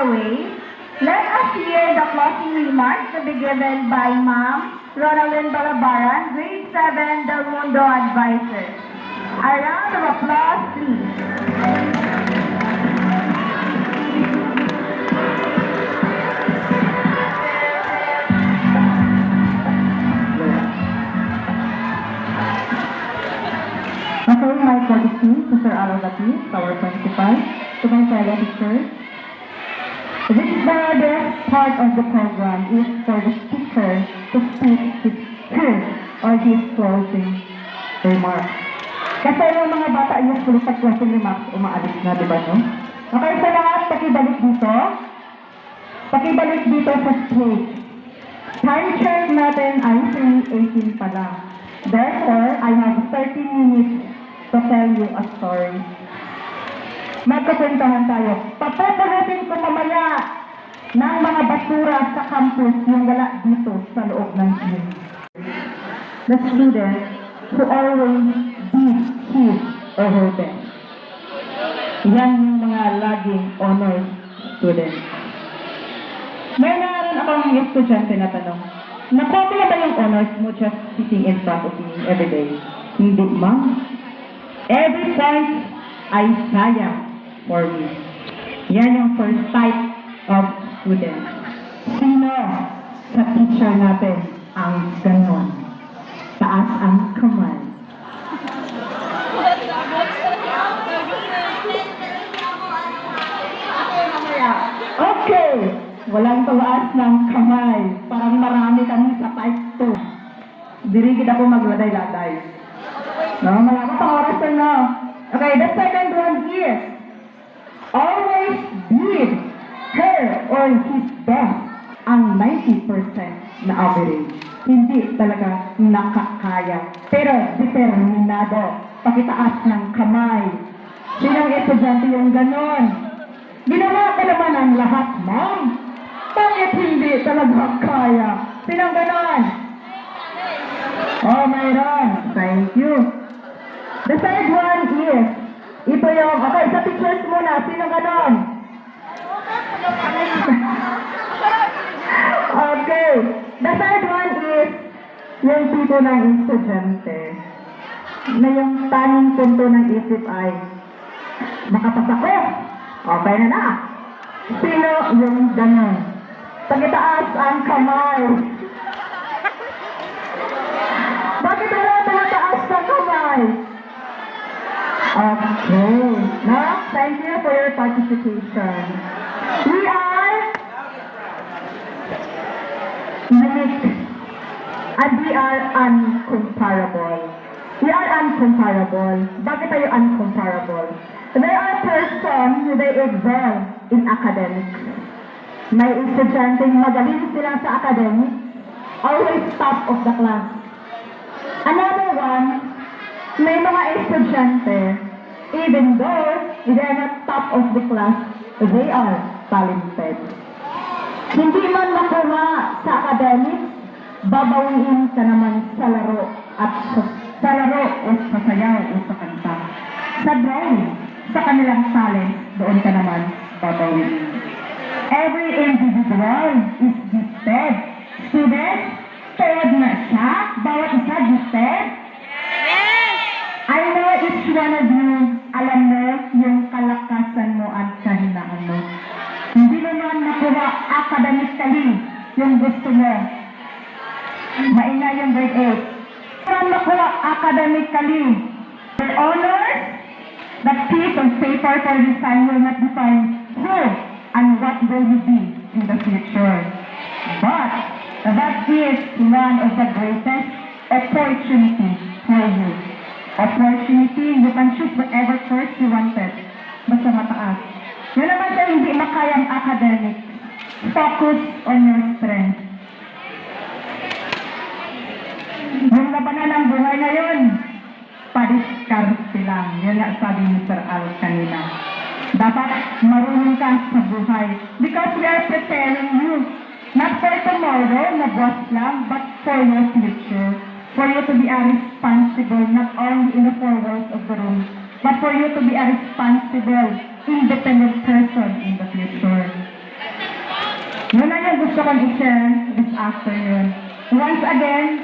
our way, let us hear the closing remarks to be given by Ma'am Ronaldin Balabaran, Grade 7, Del Mundo Advisor. A round of applause, please. Okay, my courtesy to Sir Alogati, Tower 25, to my fellow teachers. This is the part of the program is for the speaker to speak his or his closing remarks. Kasi yung mga bata yung sulit sa closing remarks, umaalis na, di ba no? Okay, sa lahat, pakibalik dito. Pakibalik dito sa stage. Time check natin ay 3:18 pala. Therefore, I have 30 minutes to tell you a story. Magkukwentuhan tayo. Papapulutin ko mamaya ng mga basura sa campus yung wala dito sa loob ng gym. The student who always did his or her best. Yan yung mga laging honors student. May naroon akong estudyante na tanong, nakopi na ba yung honors mo just sitting in front of me every day? Hindi, ma'am. Every point ay sayang for me. Yan yung first type of student. Sino sa teacher natin ang ganon? Taas ang kamay. Okay, walang taas ng kamay. Parang marami kami sa type 2. Dirigid ako magladay-laday. No, malapit ang oras na no. Okay, the second one is always did her or his best ang 90% na average. Hindi talaga nakakaya. Pero determinado. Pakitaas ng kamay. Sinang estudyante yung ganon? Ginawa ka naman ang lahat, ma'am. Bakit hindi talaga kaya? Sinang ganon? Oh, mayroon. Thank you. The third one is, ito yung, okay, sa teachers muna, sino ganon? Okay. The third one is, yung tipo ng estudyante, na yung tanging punto ng isip ay, makapasa ko, okay na. Sino yung ganon? Pagitaas ang kamay. Bakit wala tumataas sa kamay? Okay. Now, thank you for your participation. We are unique and we are uncomparable. We are uncomparable. Bakit tayo uncomparable? There are persons who they excel in academics. May estudyanteng magaling sila sa academics, always top of the class. Another one, may mga estudyante, even though they are not top of the class, they are talented. Hindi man makuha sa academics, babawiin ka naman sa laro at sa laro o sa sayaw o sa kanta. Sa drawing, sa kanilang talent, doon ka naman babawiin. Every individual is gifted. Students, tulad na siya, bawat isa gifted. I know each one of you, alam mo yung kalakasan mo at kahinaan mo. Hindi mo naman makuha academically yung gusto mo. Maingay yung grade 8. Hindi mo makuha academically. But honors, that piece of paper for this time will not define who and what will you be in the future. But that is one of the greatest opportunities for you. Opportunity, you can choose whatever course you wanted. Basta mataas. Yun naman sa hindi makayang academic. Focus on your strength. Yung labanan ng buhay ngayon, padiskarte lang. Yan nga sabi ni Sir Al kanina. Dapat marunong ka sa buhay. Because we are preparing you. Not for tomorrow, na boss lang, but for your future. For you to be a responsible, not only in the four walls of the room, but for you to be a responsible, independent person in the future. Yun na yung gusto kong i-share this afternoon. Once again,